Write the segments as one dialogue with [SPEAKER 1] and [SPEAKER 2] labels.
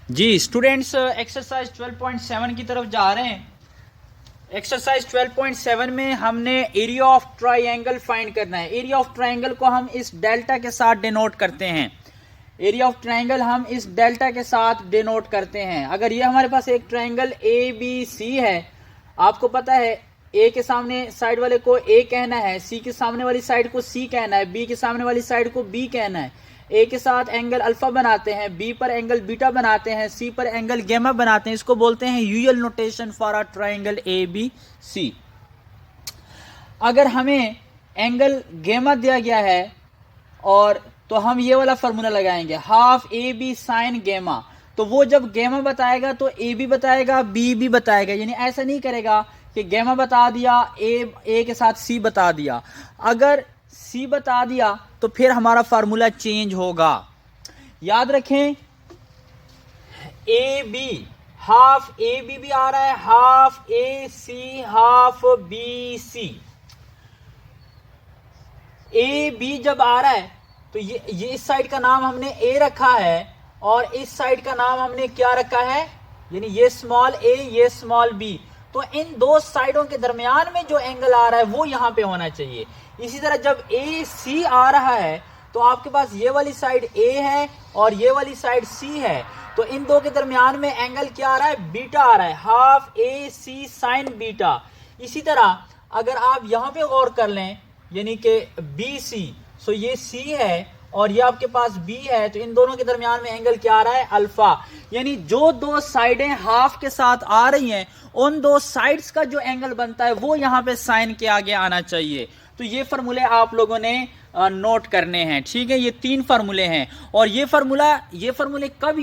[SPEAKER 1] जी students, exercise 12.7 की तरफ जा रहे हैं। एक्सरसाइज 12.7 में हमने एरिया ऑफ ट्राइंगल फाइंड करना है। एरिया ऑफ ट्राइंगल को हम इस डेल्टा के साथ डिनोट करते हैं। एरिया ऑफ ट्राइंगल हम इस डेल्टा के साथ डिनोट करते हैं। अगर ये हमारे पास एक ट्राइंगल ए बी सी है, आपको पता है ए के सामने साइड वाले को ए कहना है, सी के सामने वाली साइड को सी कहना है, बी के सामने वाली साइड को बी कहना है। ए के साथ एंगल अल्फा बनाते हैं, बी पर एंगल बीटा बनाते हैं, सी पर एंगल गैमा बनाते हैं। इसको बोलते हैं usual notation for a triangle A B C. अगर हमें एंगल गैमा दिया गया है और तो हम ये वाला फॉर्मूला लगाएंगे, half A B sine gamma. तो वो जब गैमा बताएगा तो ए भी बताएगा, बी भी बताएगा। यानी ऐसा नहीं करेगा कि गैमा बता दिया, ए के साथ सी बता दिया। अगर सी बता दिया तो फिर हमारा फार्मूला चेंज होगा। याद रखें, A B, half A B भी आ रहा है, half A C, half B C. A B जब आ रहा है तो ये इस साइड का नाम हमने ए रखा है और इस साइड का नाम हमने क्या रखा है, यानी ये स्मॉल ए, ये स्मॉल बी। तो इन दो साइडों के दरमियान में जो एंगल आ रहा है वो यहां पे होना चाहिए। इसी तरह जब ए सी आ रहा है तो आपके पास ये वाली साइड ए है और ये वाली साइड सी है। तो इन दो के दरमियान में एंगल क्या आ रहा है, बीटा आ रहा है, half A C sine beta. इसी तरह अगर आप यहां पे गौर कर लें, यानी कि बी सी, सो ये सी है और ये आपके पास बी है, तो इन दोनों के दरमियान में एंगल क्या आ रहा है, अल्फा। यानी जो दो साइडें हाफ के साथ आ रही हैं उन दो साइड्स का जो एंगल बनता है वो यहां पे साइन के आगे आना चाहिए। तो ये फार्मूले आप लोगों ने नोट करने हैं, ठीक है। ये तीन फार्मूले हैं और ये फार्मूले कब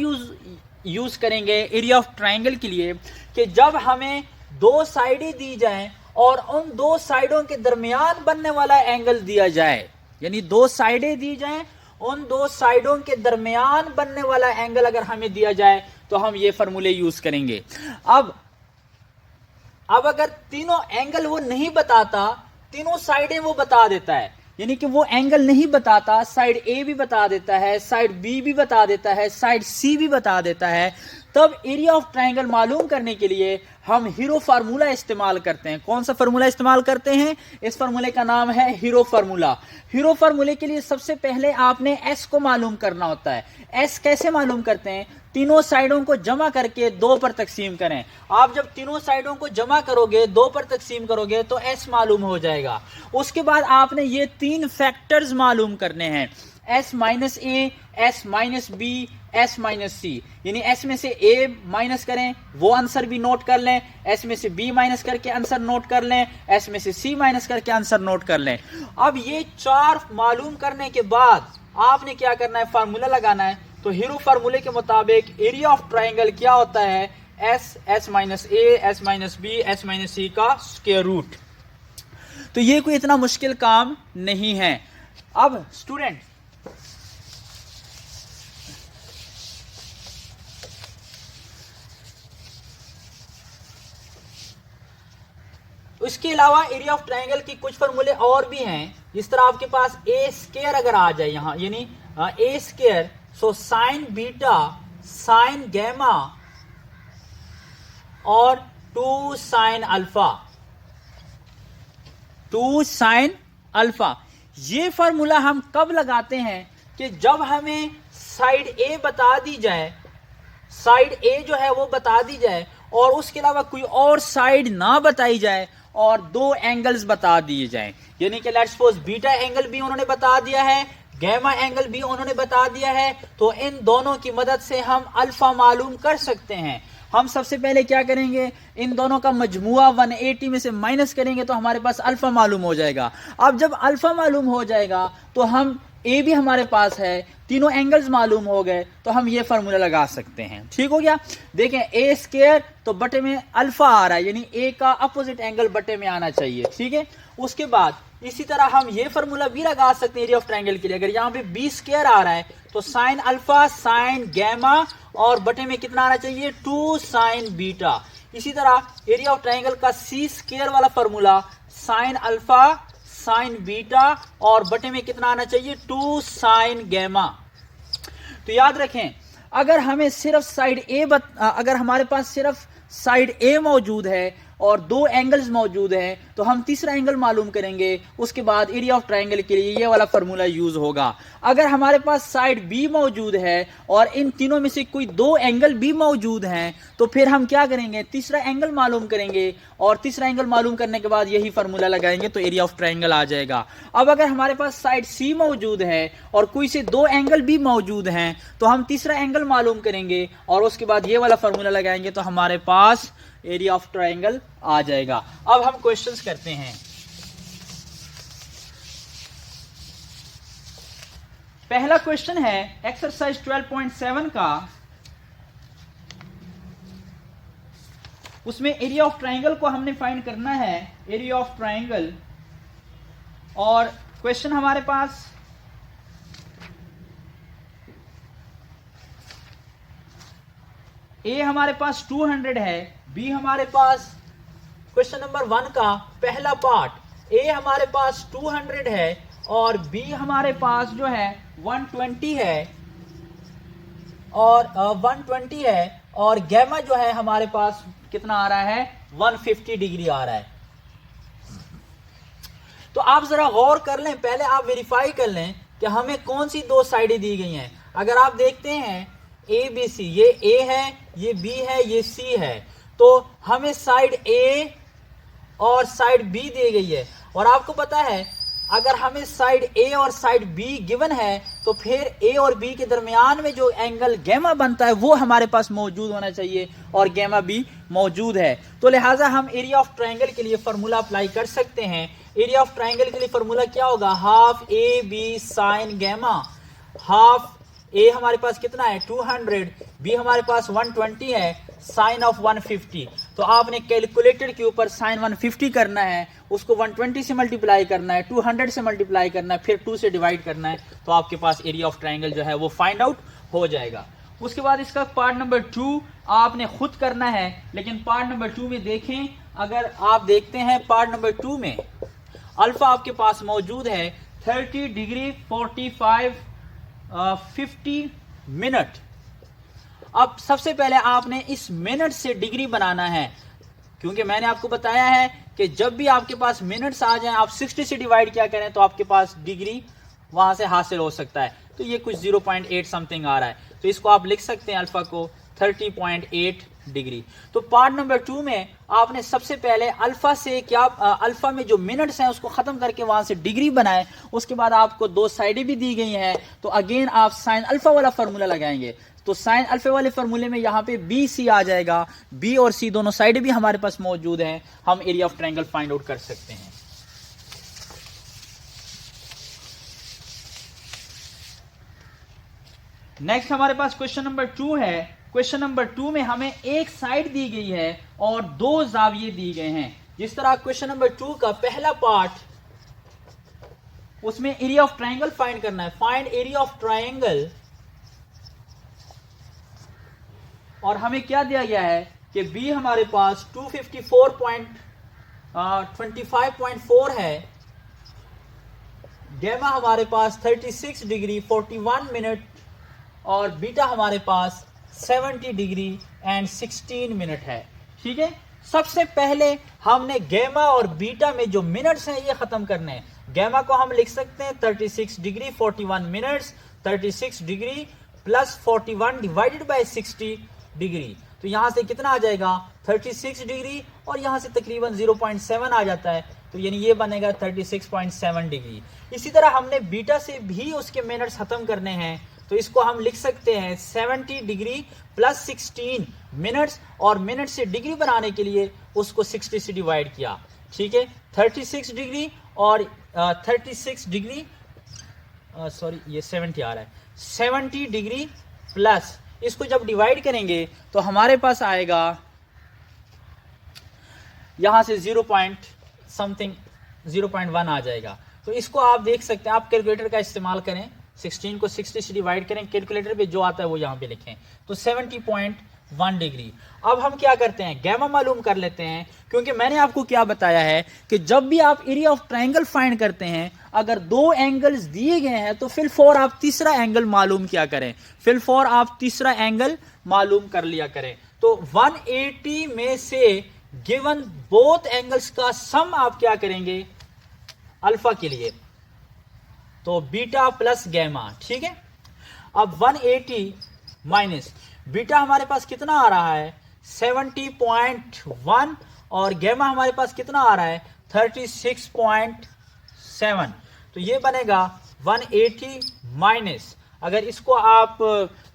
[SPEAKER 1] यूज करेंगे एरिया ऑफ ट्राइंगल के लिए, कि जब हमें दो साइडें दी जाएं और उन दो साइडों के दरमियान बनने वाला एंगल दिया जाए। यानी दो साइडें दी जाएं, उन दो साइडों के दरमियान बनने वाला एंगल अगर हमें दिया जाए तो हम ये फार्मूले यूज करेंगे। अब अगर तीनों एंगल वो नहीं बताता, तीनों साइडें वो बता देता है, यानी कि वो एंगल नहीं बताता, साइड ए भी बता देता है, साइड बी भी बता देता है, साइड सी भी बता देता है, तब एरिया ऑफ ट्राइंगल मालूम करने के लिए हम हीरो फार्मूला इस्तेमाल करते हैं। कौन सा फार्मूला इस्तेमाल करते हैं? इस फार्मूले का नाम है हीरो फार्मूला। हीरो फार्मूले के लिए सबसे पहले आपने एस को मालूम करना होता है। एस कैसे मालूम करते हैं? तीनों साइडों को जमा करके दो पर तकसीम करें। आप जब तीनों साइडों को जमा करोगे, दो पर तकसीम करोगे तो एस मालूम हो जाएगा। उसके बाद आपने ये तीन फैक्टर्स मालूम करने हैं, S minus A, S minus B, S minus C. यानी एस में से ए माइनस करें, वो आंसर भी नोट कर लें, एस में से बी माइनस करके आंसर नोट कर लें, एस में से सी माइनस करके आंसर नोट कर लें। अब ये चार मालूम करने के बाद आपने क्या करना है, फार्मूला लगाना है। तो हीरो फार्मूले के मुताबिक एरिया ऑफ ट्राइंगल क्या होता है, S, S minus A, S minus B, S minus C का स्क्वायर रूट। तो ये कोई इतना मुश्किल काम नहीं है। अब स्टूडेंट, इसके अलावा एरिया ऑफ ट्राइंगल की कुछ फार्मूले और भी हैं। जिस तरह आपके पास ए स्क्वायर अगर आ जाए यहां, यानी A square, so sine beta sine gamma और 2 साइन अल्फा, 2 साइन अल्फा। ये फार्मूला हम कब लगाते हैं कि जब हमें साइड ए बता दी जाए, साइड ए जो है वो बता दी जाए और उसके अलावा कोई और साइड ना बताई जाए और दो एंगल्स बता दिए जाएं। यानी कि लेट्स सपोज बीटा एंगल भी उन्होंने बता दिया है, गैमा एंगल भी उन्होंने बता दिया है, तो इन दोनों की मदद से हम अल्फा मालूम कर सकते हैं। हम सबसे पहले क्या करेंगे, इन दोनों का मजमुआ 180 में से माइनस करेंगे तो हमारे पास अल्फा मालूम हो जाएगा। अब जब अल्फा मालूम हो जाएगा तो हम ए भी हमारे पास है, तीनों एंगल्स मालूम हो गए तो हम ये फार्मूला लगा सकते हैं। ठीक हो गया। देखें, ए स्क्वायर तो बटे में अल्फा आ रहा है, यानी ए का अपोजिट एंगल बटे में आना चाहिए। ठीक है। उसके बाद इसी तरह हम ये फार्मूला भी लगा सकते हैं एरिया ऑफ ट्राइंगल के लिए। अगर यहाँ पे बी स्क्वायर आ रहा है तो साइन अल्फा साइन गैमा और बटे में कितना आना चाहिए, 2 साइन बीटा। इसी तरह एरिया ऑफ ट्राइंगल का सी स्क्वायर वाला formula sign alpha sine beta और बटे में कितना आना चाहिए, 2 साइन गैमा। तो याद रखें, अगर हमें सिर्फ साइड ए अगर हमारे पास सिर्फ साइड ए मौजूद है और दो एंगल्स मौजूद हैं, तो हम तीसरा एंगल मालूम करेंगे, उसके बाद एरिया ऑफ ट्रायंगल के लिए ये वाला फार्मूला यूज होगा। अगर हमारे पास साइड बी मौजूद है और इन तीनों में से कोई दो एंगल भी मौजूद हैं, तो फिर हम क्या करेंगे, तीसरा एंगल मालूम करेंगे और तीसरा एंगल मालूम करने के बाद यही फार्मूला लगाएंगे तो एरिया ऑफ ट्रायंगल आ जाएगा। अब अगर हमारे पास साइड सी मौजूद है और कोई से दो एंगल भी मौजूद हैं, तो हम तीसरा एंगल मालूम करेंगे और उसके बाद ये वाला फार्मूला लगाएंगे तो हमारे पास एरिया ऑफ ट्रायंगल आ जाएगा। अब हम क्वेश्चंस करते हैं। पहला क्वेश्चन है एक्सरसाइज 12.7 का, उसमें एरिया ऑफ ट्रायंगल को हमने फाइंड करना है, एरिया ऑफ ट्रायंगल। और क्वेश्चन हमारे पास ए हमारे पास 200 है, बी हमारे पास क्वेश्चन नंबर 1 का पहला पार्ट, ए हमारे पास 200 है और बी हमारे पास जो है 120 है और 120 है और गैमा जो है हमारे पास कितना आ रहा है, 150 डिग्री आ रहा है। तो आप जरा गौर कर लें, पहले आप वेरीफाई कर लें कि हमें कौन सी दो साइडें दी गई हैं। अगर आप देखते हैं ए बी सी, ये ए है, ये बी है, ये सी है, तो हमें साइड ए और साइड बी दी गई है। और आपको पता है अगर हमें साइड ए और साइड बी गिवन है तो फिर ए और बी के दरमियान में जो एंगल गैमा बनता है वो हमारे पास मौजूद होना चाहिए और गैमा बी मौजूद है। तो लिहाजा हम एरिया ऑफ ट्रायंगल के लिए फार्मूला अप्लाई कर सकते हैं। एरिया ऑफ ट्रायंगल के लिए फार्मूला क्या होगा, half A B sine gamma. Half A हमारे पास कितना है 200, बी हमारे पास 120 है, साइन ऑफ 150। तो आपने कैलकुलेटर के ऊपर साइन 150 करना है, उसको 120 से मल्टीप्लाई करना है, 200 से मल्टीप्लाई करना है, फिर 2 से डिवाइड करना है, तो आपके पास एरिया ऑफ ट्रायंगल जो है वो फाइंड आउट हो जाएगा। उसके बाद इसका पार्ट नंबर 2 आपने खुद करना है, लेकिन पार्ट नंबर 2 में देखें, अगर आप देखते हैं पार्ट नंबर 2 में अल्फा आपके पास मौजूद है 30 डिग्री 45 50 मिनट। अब सबसे पहले आपने इस मिनट से डिग्री बनाना है, क्योंकि मैंने आपको बताया है कि जब भी आपके पास मिनट्स आ जाएं, आप 60 से डिवाइड क्या करें तो आपके पास डिग्री वहां से हासिल हो सकता है। तो ये कुछ 0.8 समथिंग आ रहा है, तो इसको आप लिख सकते हैं अल्फा को 30.8 डिग्री। तो पार्ट नंबर 2 में आपने सबसे पहले अल्फा से क्या, अल्फा में जो मिनट्स हैं उसको खत्म करके वहां से डिग्री बनाए। उसके बाद आपको दो साइडें भी दी गई हैं, तो अगेन आप साइन अल्फा वाला फार्मूला लगाएंगे। तो साइन अल्फा वाले फार्मूले में यहाँ पे बी सी आ जाएगा, बी और सी दोनों साइडें भी हमारे पास मौजूद हैं, हम area of triangle find out कर सकते हैं। नेक्स्ट हमारे पास क्वेश्चन नंबर 2 है। क्वेश्चन नंबर 2 में हमें एक साइड दी गई है और दो जाविये दी गए हैं। जिस तरह क्वेश्चन नंबर 2 का पहला पार्ट, उसमें एरिया ऑफ ट्रायंगल फाइंड करना है, फाइंड एरिया ऑफ ट्रायंगल, और हमें क्या दिया गया है कि बी हमारे पास 254.25.4 है, गैमा हमारे पास 36 डिग्री 41 मिनट और बीटा हमारे पास 70 डिग्री एंड 16 मिनट है। ठीक है, सबसे पहले हमने गैमा और बीटा में जो मिनट्स हैं ये खत्म करने हैं। गैमा को हम लिख सकते हैं 36 degree 41 minutes, 36 degree plus 41 divided by 60 degree, तो यहां से कितना आ जाएगा 36 डिग्री और यहां से तकरीबन 0.7 आ जाता है, तो यानी ये बनेगा 36.7 डिग्री। इसी तरह हमने बीटा से भी उसके मिनट्स खत्म करने हैं, तो इसको हम लिख सकते हैं 70 डिग्री प्लस 16 मिनट्स, और मिनट से डिग्री बनाने के लिए उसको 60 से डिवाइड किया। ठीक है, 36 डिग्री और 36 डिग्री सॉरी ये 70 आ रहा है, 70 डिग्री प्लस, इसको जब डिवाइड करेंगे तो हमारे पास आएगा यहां से 0.1 आ जाएगा। तो इसको आप देख सकते हैं, आप कैलकुलेटर का इस्तेमाल करें, 16 को 60 से डिवाइड करें, कैलकुलेटर पे जो आता है वो यहां पे लिखें, तो 1 डिग्री। अब हम क्या करते हैं, गैमा मालूम कर लेते हैं, क्योंकि मैंने आपको क्या बताया है कि जब भी आप एरिया ऑफ ट्रायंगल फाइंड करते हैं, अगर 2 एंगल्स दिए गए हैं तो फिल फॉर आप तीसरा एंगल मालूम क्या करें, फिल फॉर आप तीसरा एंगल मालूम कर लिया करें। तो 180 में से गिवन बोथ एंगल्स का सम आप क्या करेंगे अल्फा के लिए, तो बीटा प्लस गैमा, ठीक है। अब 180 माइनस बीटा हमारे पास कितना आ रहा है 70.1 और गैमा हमारे पास कितना आ रहा है 36.7। तो ये बनेगा 180 माइनस, अगर इसको आप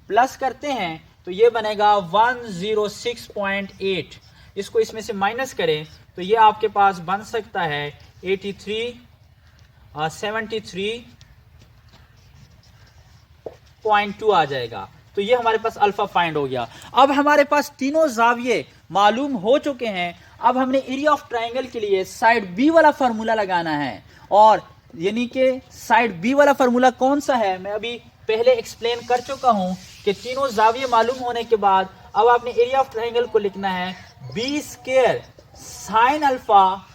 [SPEAKER 1] प्लस करते हैं तो ये बनेगा 106.8। इसको इसमें से माइनस करें तो ये आपके पास बन सकता है 73.2 आ जाएगा। तो ये हमारे पास अल्फा फाइंड हो गया। अब हमारे पास तीनों जाविये मालूम हो चुके हैं। अब हमने एरिया ऑफ ट्रायंगल के लिए साइड बी वाला फार्मूला लगाना है, और यानी कि साइड बी वाला फार्मूला कौन सा है मैं अभी पहले एक्सप्लेन कर चुका हूं कि तीनों जाविये मालूम होने के बाद अब आपने एरिया ऑफ ट्रायंगल को लिखना है B square sine alpha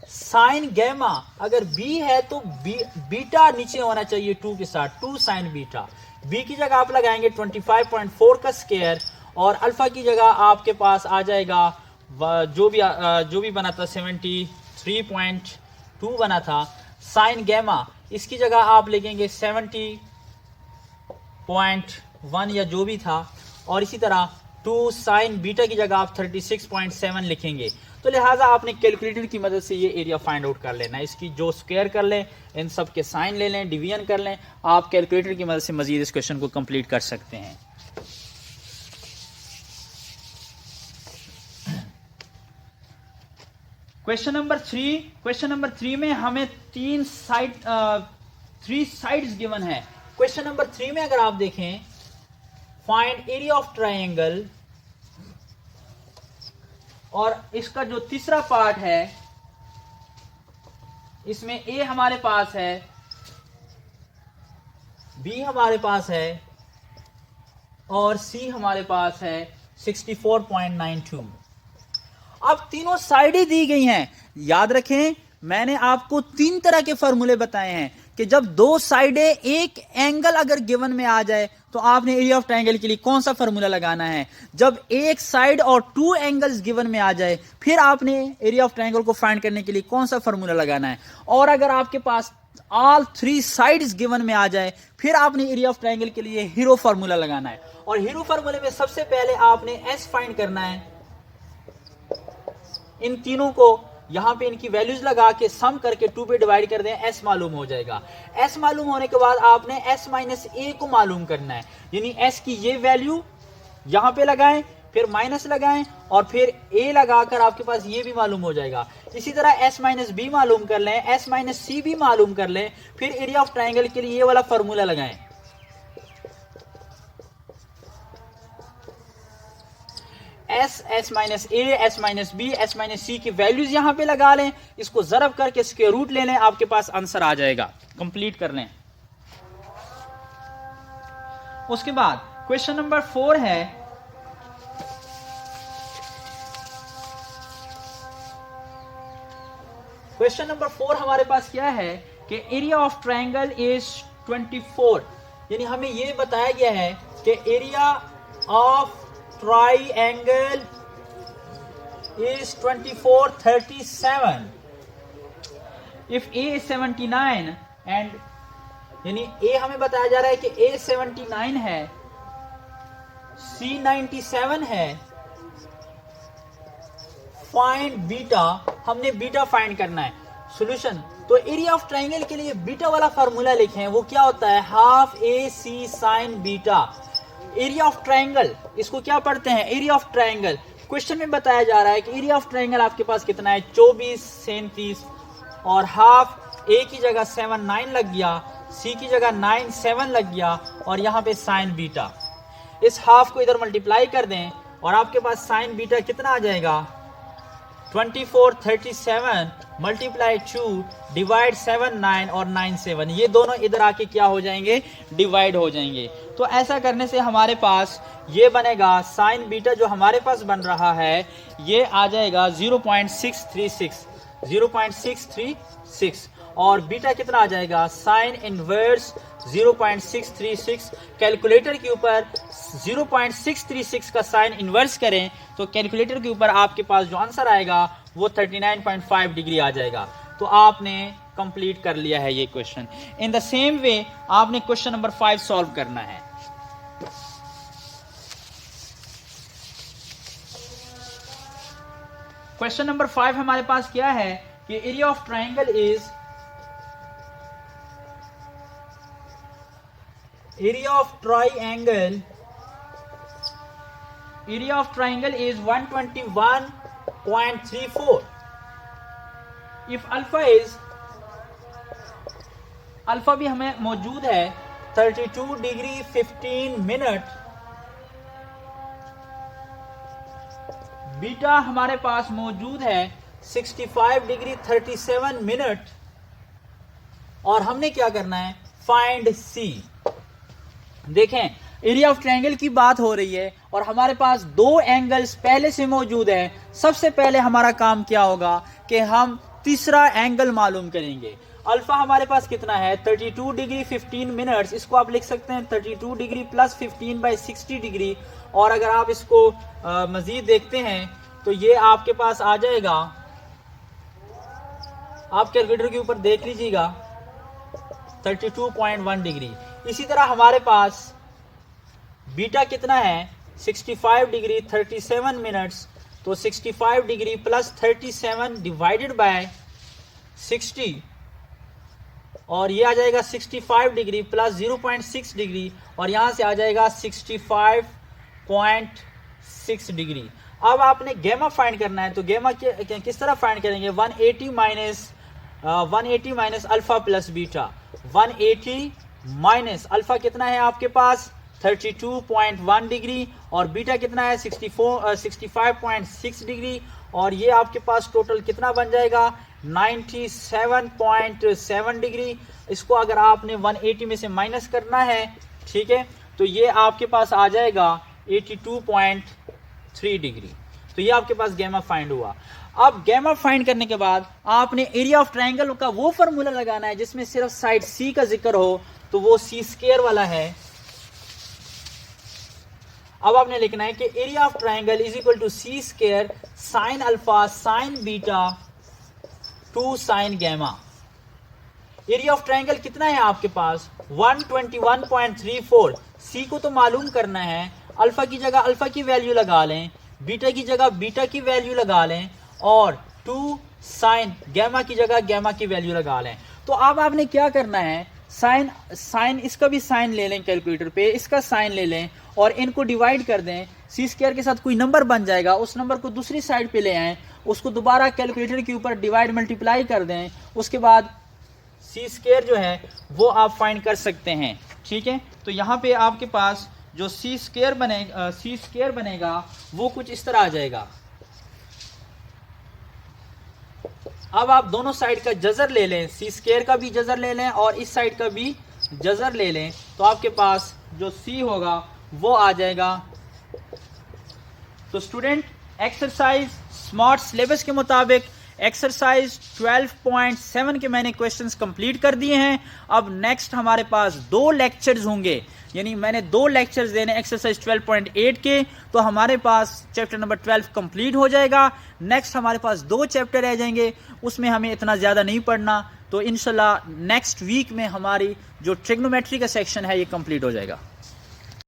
[SPEAKER 1] sine gamma. अगर बी है तो बीटा नीचे होना चाहिए 2 के साथ, 2 साइन बीटा। बी की जगह आप लगाएंगे 25.4 का स्क्वायर, और अल्फा की जगह आपके पास आ जाएगा जो भी बना था 73.2 बना था। साइन गैमा इसकी जगह आप लिखेंगे 70.1 या जो भी था, और इसी तरह 2 साइन बीटा की जगह आप 36.7 लिखेंगे। तो लिहाजा आपने कैलकुलेटर की मदद से ये एरिया फाइंड आउट कर लेना है। इसकी जो स्क्वायर कर लें, इन सब के साइन ले लें, डिवीजन कर लें, आप कैलकुलेटर की मदद से मजीद इस क्वेश्चन को कंप्लीट कर सकते हैं। क्वेश्चन नंबर 3 में हमें 3 साइड्स गिवन है। क्वेश्चन नंबर 3 में अगर आप देखें, फाइंड एरिया ऑफ ट्रायंगल, और इसका जो तीसरा पार्ट है इसमें ए हमारे पास है, बी हमारे पास है, और सी हमारे पास है 64.92। अब तीनों साइडें दी गई हैं। याद रखें मैंने आपको 3 तरह के फॉर्मूले बताए हैं कि जब 2 साइडें एक एंगल अगर गिवन में आ जाए तो आपने एरिया ऑफ ट्रायंगल के लिए कौन सा फॉर्मूला लगाना है। जब एक साइड और 2 एंगल्स गिवन में आ जाए फिर आपने एरिया ऑफ ट्रायंगल को फाइंड करने के लिए कौन सा फॉर्मूला लगाना है। और अगर आपके पास ऑल 3 साइड्स गिवन में आ जाए फिर आपने एरिया ऑफ ट्रायंगल के लिए हीरो फार्मूला लगाना है। और हीरो फार्मूले में सबसे पहले आपने एस फाइंड करना है। इन तीनों को यहां पे इनकी वैल्यूज लगा के सम करके 2 पे डिवाइड कर दें, एस मालूम हो जाएगा। एस मालूम होने के बाद आपने एस माइनस ए को मालूम करना है, यानी एस की ये वैल्यू यहां पे लगाएं, फिर माइनस लगाएं, और फिर ए लगाकर आपके पास ये भी मालूम हो जाएगा। इसी तरह एस माइनस बी मालूम कर लें, एस माइनस सी भी मालूम कर लें, फिर एरिया ऑफ ट्रायंगल के लिए ये वाला फॉर्मूला लगाएं। S minus A, S minus B, S minus C की वैल्यूज यहां पे लगा लें, इसको जरब करके स्क्वायर रूट ले लें, आपके पास आंसर आ जाएगा। कंप्लीट कर लें। उसके बाद क्वेश्चन नंबर 4 है, क्वेश्चन नंबर 4 हमारे पास क्या है कि एरिया ऑफ ट्रायंगल इज 24, यानी हमें यह बताया गया है कि area of triangle is 2437 if A is 79 and यानी A हमें बताया जा रहा है कि A 79 है, C 97 है, फाइंड बीटा, हमने बीटा फाइंड करना है। सॉल्यूशन, तो एरिया ऑफ ट्रायंगल के लिए बीटा वाला फार्मूला लिखें, वो क्या होता है half A C sine beta. Area of triangle, इसको क्या पढ़ते हैं एरिया ऑफ ट्रायंगल। क्वेश्चन में बताया जा रहा है कि एरिया ऑफ ट्रायंगल आपके पास कितना है 24 37, और हाफ ए की जगह 7 9 लग गया, सी की जगह 9 7 लग गया, और यहां पे साइन बीटा। इस हाफ को इधर मल्टीप्लाई कर दें और आपके पास साइन बीटा कितना आ जाएगा 24 37 मल्टीप्लाई 2 डिवाइड 7 9 और 9 7, ये दोनों इधर आके क्या हो जाएंगे, डिवाइड हो जाएंगे। तो ऐसा करने से हमारे पास ये बनेगा साइन बीटा जो हमारे पास बन रहा है ये आ जाएगा 0.636 और बीटा कितना आ जाएगा, साइन इनवर्स 0.636। कैलकुलेटर के ऊपर 0.636 का साइन इनवर्स करें तो कैलकुलेटर के ऊपर आपके पास जो आंसर आएगा वो 39.5 डिग्री आ जाएगा। तो आपने कंप्लीट कर लिया है ये question. In the same way आपने क्वेश्चन नंबर 5 सॉल्व करना है। क्वेश्चन नंबर 5 हमारे पास क्या है कि area of triangle is area of triangle is 121.34 if alpha भी हमें मौजूद है 32 डिग्री 15 मिनट, बीटा हमारे पास मौजूद है 65 डिग्री 37 मिनट और हमने क्या करना है, फाइंड सी। देखें एरिया ऑफ ट्रायंगल की बात हो रही है और हमारे पास दो एंगल्स पहले से मौजूद है। सबसे पहले हमारा काम क्या होगा कि हम तीसरा एंगल मालूम करेंगे। अल्फा हमारे पास कितना है 32 डिग्री 15 मिनट्स, इसको आप लिख सकते हैं 32 डिग्री प्लस 15/60 डिग्री। और अगर आप इसको मजीद देखते हैं तो ये आपके पास आ जाएगा, आप कैलकुलेटर के ऊपर देख लीजिएगा 32.1 डिग्री। इसी तरह हमारे पास बीटा कितना है 65 डिग्री 37 मिनट्स, तो 65 डिग्री प्लस 37 डिवाइडेड बाय 60 और ये आ जाएगा 65 डिग्री प्लस 0.6 डिग्री और यहां से आ जाएगा 65.6 डिग्री। अब आपने गैमा फाइंड करना है, तो गैमा किस तरह फाइंड करेंगे, 180 minus alpha plus beta. 180 minus alpha कितना है आपके पास 32.1 डिग्री और बीटा कितना है 65.6 डिग्री और ये आपके पास टोटल कितना बन जाएगा 97.7 डिग्री। इसको अगर आपने 180 में से माइनस करना है, ठीक है, तो ये आपके पास आ जाएगा 82.3 डिग्री। तो ये आपके पास गैमा फाइंड हुआ। अब गैमा फाइंड करने के बाद आपने एरिया ऑफ ट्रायंगल का वो फार्मूला लगाना है जिसमें सिर्फ साइड सी का जिक्र हो, तो वो सी स्क्वायर वाला है। अब आपने लिखना है कि area of triangle is equal to C square sine alpha sine beta two sine gamma. Area of triangle कितना है आपके पास 121.34। सी को तो मालूम करना है, अल्फा की जगह अल्फा की वैल्यू लगा लें, बीटा की जगह बीटा की वैल्यू लगा लें और 2 साइन गैमा की जगह गैमा की वैल्यू लगा लें। तो अब आपने क्या करना है, साइन इसका भी साइन ले लें कैलकुलेटर पे, इसका साइन ले लें और इनको डिवाइड कर दें। सी स्क्वायर के साथ कोई नंबर बन जाएगा, उस नंबर को दूसरी साइड पे ले आएं, उसको दोबारा कैलकुलेटर के ऊपर डिवाइड मल्टीप्लाई कर दें, उसके बाद सी स्क्वायर जो है वो आप फाइंड कर सकते हैं। ठीक है, तो यहाँ पे आपके पास जो सी स्क्वायर बनेगा वो कुछ इस तरह आ जाएगा। अब आप दोनों साइड का जजर ले लें, सी स्क्वायर का भी जजर ले लें और इस साइड का भी जजर ले लें, तो आपके पास जो सी होगा वो आ जाएगा। तो स्टूडेंट एक्सरसाइज स्मार्ट सिलेबस के मुताबिक एक्सरसाइज 12.7 के मैंने क्वेश्चंस कंप्लीट कर दिए हैं। अब नेक्स्ट हमारे पास 2 लेक्चर्स होंगे, यानी मैंने 2 लेक्चर्स देने एक्सरसाइज 12.8 के, तो हमारे पास चैप्टर नंबर 12 कंप्लीट हो जाएगा। नेक्स्ट हमारे पास 2 चैप्टर रह जाएंगे, उसमें हमें इतना ज़्यादा नहीं पढ़ना, तो इंशाल्लाह नेक्स्ट वीक में हमारी जो ट्रिग्नोमेट्री का सेक्शन है ये कंप्लीट हो जाएगा।